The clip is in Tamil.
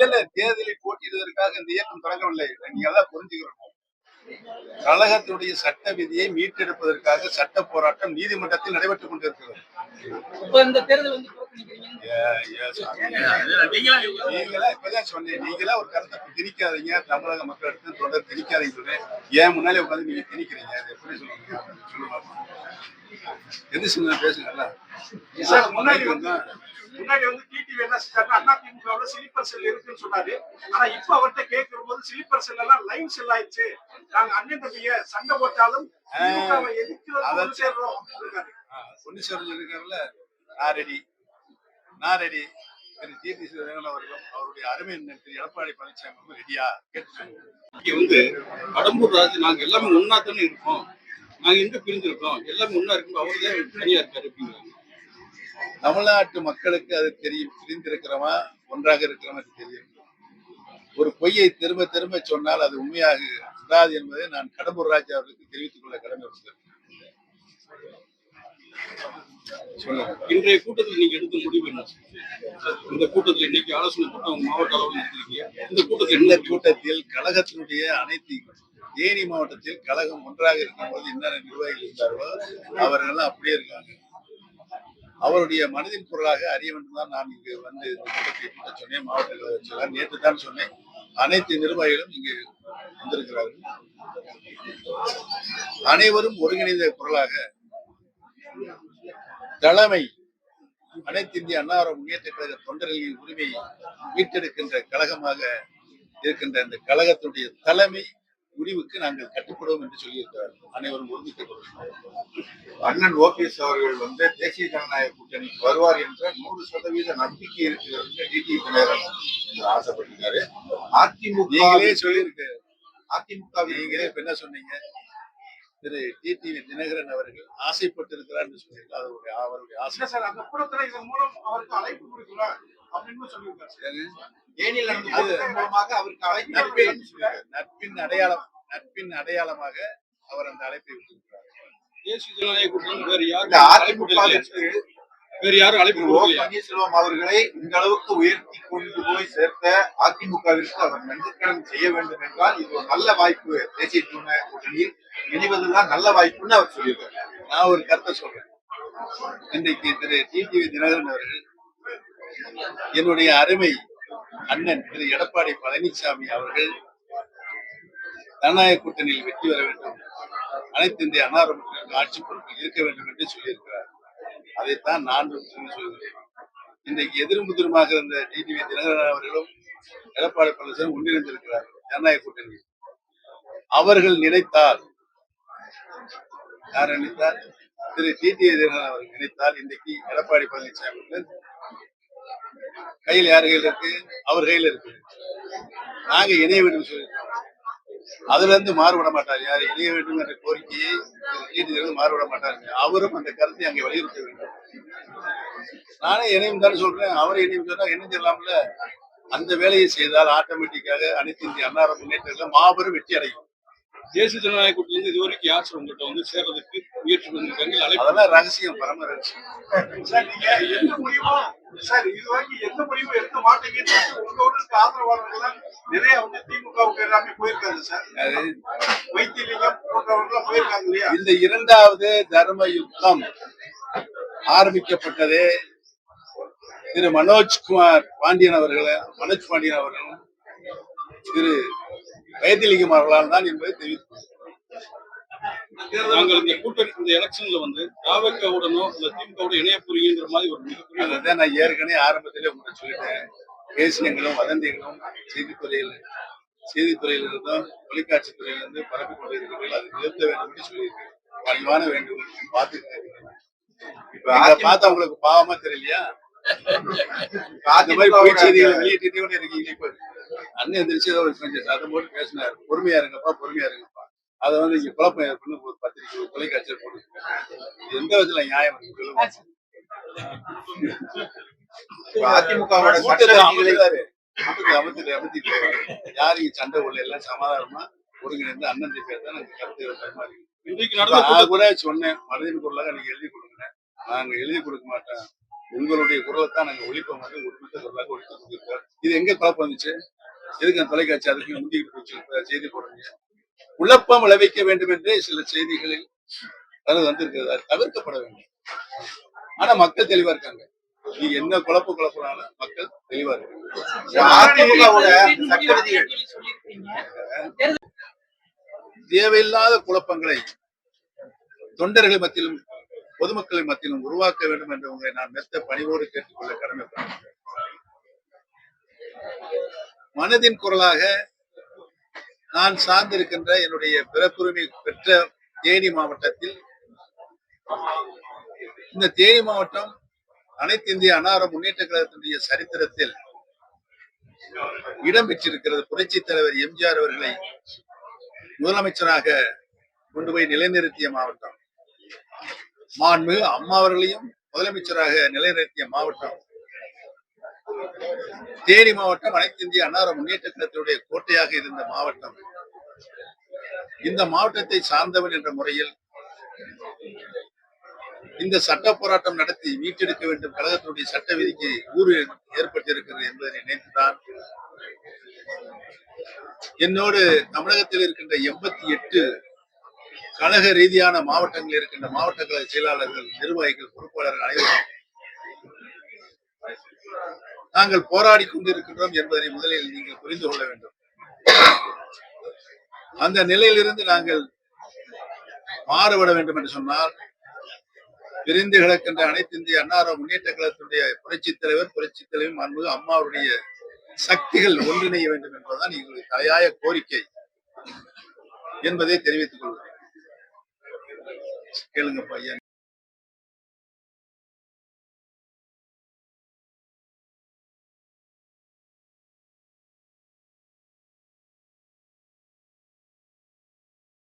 இல்ல தேர்தலில் போட்டியிடுவதற்காக இந்த இயக்கம் தொடங்கவில்லை. நீங்க எல்லாம் புரிஞ்சுக்கணும். கழகத்துடைய சட்ட விதியை மீட்டெடுப்பதற்காக சட்ட போராட்டம் நீதிமன்றத்தில் நடைபெற்றுக் கொண்டிருக்கிறது. நீங்களா இப்பதான் சொன்னேன், நீங்களா ஒரு கருத்தை திணிக்காதீங்க, தமிழக மக்களிடத்தில் தொடர் திணிக்காதீங்க சொன்னேன். ஏன் முன்னாலே உட்காந்து நீங்க திணிக்கிறீங்க? அது எப்படி சொல்லுங்க? சொல்லுங்க, எது சொல்லுங்க, பேசுங்கல்ல. முன்னாடி டிடிவி என்ன செஞ்சாருன்னா அதிமுகவுல ஸ்லீப்பர் செல் இருக்குன்னு சொன்னாரு. ஆனா இப்ப அவர்கிட்ட கேட்கிற போது ஸ்லீப்பர் செல் எல்லாம் லைன் செல் ஆயிடுச்சு, நாங்க அண்ணன் தம்பிய சண்டை போட்டாலும் ஒன்னு சேர்றோம் இருக்காருல்ல. நான் ரெடி திரு டிடி சிவன் அவர்களும் அவருடைய அருமை திரு எடப்பாடி பழனிசாமி ரெடியா கேட்டு கடம்பூர் ராஜு நாங்க எல்லாமே ஒன்னா தானே இருக்கோம், நாங்க எங்க பிரிஞ்சிருக்கோம், எல்லாமே ஒன்னா இருக்கும், அவருதான் தனியா இருக்காரு அப்படிங்கிறாங்க. தமிழ்நாட்டு மக்களுக்கு அது தெரியும், பிரிந்திருக்கிறவா ஒன்றாக இருக்கிறவா தெரியும். ஒரு பொய்யை திரும்ப திரும்ப சொன்னால் அது உண்மையாக விடாது என்பதை நான் கடம்பூர் ராஜு அவர்களுக்கு தெரிவித்துக் கொள்ள கடமைப்பட்டிருக்கிறேன். இன்றைய கூட்டத்தில் நீங்க எடுத்த முடிவு என்ன? இந்த கூட்டத்தில் இன்னைக்கு ஆலோசனை கூட்டம் மாவட்ட அளவில் நடத்திருக்கீங்க. இந்த கூட்டத்தில் கழகத்தினுடைய அனைத்து தேனி மாவட்டத்தில் கழகம் ஒன்றாக இருக்கும் போது என்னென்ன நிர்வாகிகள் இருந்தார்களோ அவர்கள் அப்படியே இருக்காங்க. அவருடைய மனதின் குரலாக அறிய வேண்டும் தான் நான் இங்கு வந்து இந்த கூட்டத்தை கூட்ட சொன்னேன். மாவட்ட கழக நேற்று தான் சொன்னேன். அனைத்து நிர்வாகிகளும் இங்கு வந்திருக்கிறார்கள். அனைவரும் ஒருங்கிணைந்த குரலாக தலைமை அனைத்து இந்திய அண்ணா முன்னேற்ற கழக தொண்டர்களின் உரிமையை மீட்டெடுக்கின்ற கழகமாக இருக்கின்ற இந்த கழகத்தினுடைய தலைமை முடிவுக்கு நாங்கள் கட்டுப்படுவோம் என்று சொல்லியிருக்கிறார்கள். அனைவரும் ஒருமிக்கப்படும். அண்ணன் ஓபிஎஸ் அவர்கள் தேசிய ஜனநாயக கூட்டணிக்கு வருவார் என்ற 100% நம்பிக்கை இருக்கிறது டிடி தினகரன் ஆசைப்பட்டிருக்காரு. அதிமுக சொல்லியிருக்கு. அதிமுக நீங்களே இப்ப என்ன சொன்னீங்க? திரு டிடிவி தினகரன் அவர்கள் ஆசைப்பட்டிருக்கிறார் என்று சொல்லியிருக்காரு. அவருடைய ஆசை சார் அந்த கூட்டத்தில் இதன் மூலம் அவருக்கு அழைப்பு கொடுக்கிறார் அப்படின்னு சொல்லியிருக்காரு. நட்பின் அடையாளமாக அவர் அந்த அழைப்பை விட்டிருக்கிறார். தேசிய ஜனநாயக கூட்டணி வேறு யாரும் அழைப்பு பன்னீர்செல்வம் அவர்களை இந்த அளவுக்கு உயர்த்தி கொண்டு போய் சேர்த்த அதிமுகவிற்கு அவர் நன்றிக்கடன் செய்ய வேண்டும் என்றால் இது ஒரு நல்ல வாய்ப்பு, தேசிய ஜனநாயக கூட்டணியில் இணைவதுதான் நல்ல வாய்ப்புன்னு அவர் சொல்லியிருக்காரு. நான் ஒரு கருத்தை சொல்றேன். இன்றைக்கு திரு டிடிவி தினகரன் அவர்கள் என்னுடைய அருமை அண்ணன் திரு எடப்பாடி பழனிசாமி அவர்கள் ஜனநாயக கூட்டணியில் வெற்றி பெற வேண்டும், அனைத்து இந்திய அண்ணா ஆட்சி பொறுப்பில் இருக்க வேண்டும் என்று சொல்லியிருக்கிறார். அதைத்தான் நான் சொல்கிறேன். இன்றைக்கு எதிர்முதிரமாக இருந்த டிடிவி தினகரன் அவர்களும் எடப்பாடி பழனிசாமி ஒன்றிணைந்திருக்கிறார் ஜனநாயக கூட்டணி. அவர்கள் நினைத்தால், யார் நினைத்தால், திரு டிடிவி தினகரன் அவர்கள் நினைத்தால் இன்றைக்கு எடப்பாடி பழனிசாமி கையில் யார் கையில் இருக்கு? அவர் கையில் இருக்கு. நாங்க இணைய வேண்டும் சொல்லியிருக்கோம். அதுல இருந்து மாறுபட மாட்டார். யார் இணைய வேண்டும் என்ற கோரிக்கையை மாறுபட மாட்டார். அவரும் அந்த கருத்தை அங்கே வலியுறுத்த வேண்டும். நானே இணையம் தான் சொல்றேன், அவரை இணையம் சொன்னா இணைஞ்சிடலாம்ல. அந்த வேலையை செய்தால் ஆட்டோமேட்டிக்காக அனைத்து இந்திய அண்ணா முன்னேற்ற மாபெரும் வெற்றி அடையும். தேசிய ஜனநாயக கூட்டணி இதுவரைக்கும் யாரும் உங்கள்கிட்ட சேர்றதுக்கு முயற்சி பண்ணிருக்காங்க. அதெல்லாம் ரகசியம், பரம ரகசியம். சார் இதுவரைக்கும் எந்த முடிவும் எடுக்க மாட்டேங்குது. உங்களோட ஆதரவாளர்கள் நிறைய திமுகவுக்கு எல்லாமே போயிருக்காங்க சார். வைத்தியலிங்கம் போன்றவர்கள் போயிருக்காங்க இல்லையா? இந்த இரண்டாவது தர்ம யுத்தம் ஆரம்பிக்கப்பட்டதே திரு மனோஜ் பாண்டியன் அவர்களும் திரு வைத்தியலிங்கம் அவர்களால் தான் என்பதை தெரிவித்துள்ளது. நாங்கள் இந்த கூட்டணி இந்த எலெக்ஷன்ல தாவகவுடனோ இல்ல திமுகவோட இணைய புரியுங்கிற மாதிரி ஒரு மிகப்பெரிய நான் ஏற்கனவே ஆரம்பத்திலே உங்களுக்கு சொல்லிட்டேன். பேசியங்களும் வதந்திகளும் செய்தித்துறையிலிருந்தும் தொலைக்காட்சி துறையிலிருந்து பரப்பிக் கொண்டிருக்கிறீர்கள். அதை நிறுத்த வேண்டும் என்று சொல்லியிருக்கேன். பணிவான வேண்டும் பார்த்துக்கிறேன். இப்ப பார்த்தா உங்களுக்கு பாவமா தெரியலையா? அந்த மாதிரி பொய் செய்திகளை வெளியிட்டு கொண்டே இருக்கீங்க. இப்ப அண்ணன் எந்திரிச்சு கொஞ்சம் சத்தம் போட்டு பேசினாரு, பொறுமையா இருங்கப்பா. அதை இங்க குழப்பம் ஏற்படும் ஒரு பத்திரிகை தொலைக்காட்சியில் போட்டு எந்த விதத்துல நியாயம் யாரு இங்க சண்டை உள்ள எல்லாம் சமாதானமா ஒருங்கிணைந்து அண்ணன் பேச கருத்து கூட சொன்னேன். மனதின் பொருளாக நீங்க எழுதி கொடுங்க, நாங்க எழுதி கொடுக்க மாட்டோம். உங்களுடைய குரலை தான் நாங்க ஒழிப்போம் வந்து ஒட்டுமொத்த குரலாக ஒழித்து கொண்டிருக்கிறோம். இது எங்க குழப்பம் வந்துச்சு? எதுக்கு அந்த தொலைக்காட்சி அதுக்கு முந்திக்கிட்டு போச்சு செய்தி போடுறீங்க? குழப்பம் விளைவிக்க வேண்டும் என்றே சில செய்திகளில் அது வந்திருக்கிறது. அது தவிர்க்கப்பட வேண்டும். ஆனா மக்கள் தெளிவா இருக்காங்க. நீ என்ன குழப்பறாலும் மக்கள் தெளிவா இருக்காங்க. அதிமுகவோட சட்ட விதிகள் தேவையில்லாத குழப்பங்களை தொண்டர்கள் மத்தியிலும் பொதுமக்கள் மத்தியிலும் உருவாக்க வேண்டும் என்று உங்களை நான் மெத்த பணிவோடு கேட்டுக்கொள்ள கடமைப்படுகிறேன். மனதின் குரலாக நான் சார்ந்திருக்கின்ற என்னுடைய பிறப்புரிமை பெற்ற தேனி மாவட்டத்தில், இந்த தேனி மாவட்டம் அனைத்து இந்திய அன்னார முன்னேற்ற கழகத்தினுடைய சரித்திரத்தில் இடம் பெற்றிருக்கிறது. புரட்சி தலைவர் எம்ஜிஆர் அவர்களை முதலமைச்சராக கொண்டு போய் நிலைநிறுத்திய மாவட்டம், மாண்புமிகு அம்மா அவர்களையும் முதலமைச்சராக நிலைநிறுத்திய மாவட்டம் தேனி மாவட்டம். அனைத்து இந்திய அன்னார முன்னேற்ற கழகத்தினுடைய கோட்டையாக இருந்த மாவட்டம். இந்த மாவட்டத்தை சார்ந்தவன் என்ற முறையில் இந்த சட்ட போராட்டம் நடத்தி மீட்டெடுக்க வேண்டும், கழகத்தினுடைய சட்ட விதிக்கு ஊறு ஏற்பட்டிருக்கிறது என்பதை நினைத்துதான் என்னோடு தமிழகத்தில் இருக்கின்ற 88 கழக ரீதியான மாவட்டங்களில் இருக்கின்ற மாவட்ட கழக செயலாளர்கள், நிர்வாகிகள், பொறுப்பாளர்கள் அனைவரும் நாங்கள் போராடி கொண்டிருக்கின்றோம் என்பதை முதலில் நீங்கள் புரிந்து கொள்ள வேண்டும். அந்த நிலையிலிருந்து நாங்கள் மாறுபட வேண்டும் என்று சொன்னால், பிரிந்து கிடக்கின்ற அனைத்து இந்திய அன்னார முன்னேற்ற கழகத்தினுடைய புரட்சி தலைவர் மாண்புமிகு அம்மாவுடைய சக்திகள் ஒன்றிணைய வேண்டும் என்பதுதான் எங்களுடைய தலையாய கோரிக்கை என்பதை தெரிவித்துக் கொள்கிறேன். கேளுங்க பையன்.